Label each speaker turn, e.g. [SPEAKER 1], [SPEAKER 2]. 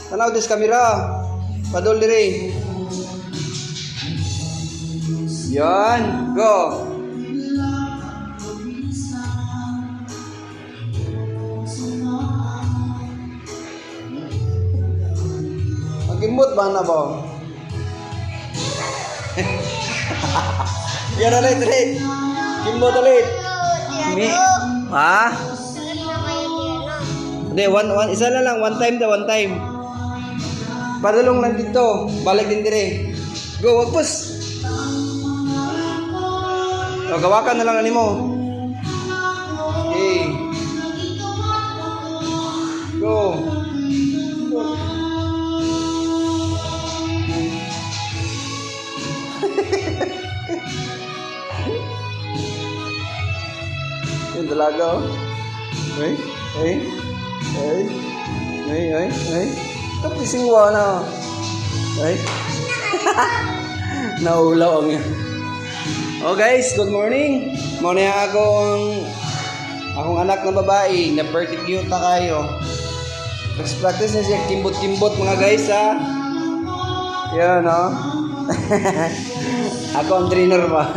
[SPEAKER 1] Tanaw dis kamera. Padol diri. Yan, go. Magimot ba na ba? Yan ulit, ulit. Kimot ulit. Mi. Ha? Hindi, isa na lang. One time. Padulong lang dito. Balik din dire. Go, wag pus. O, gawakan na lang ani mo. Okay. Go. Yung dalaga, oh. Ay. Tapos singwa na, oh. Ay. Naulaw ang yan. Oh guys, good morning. Muna akong anak na babae na pretty cute na kayo. Practice na siya kimbot-kimbot mga guys, ha. Yan, oh. Ako ang trainer ba?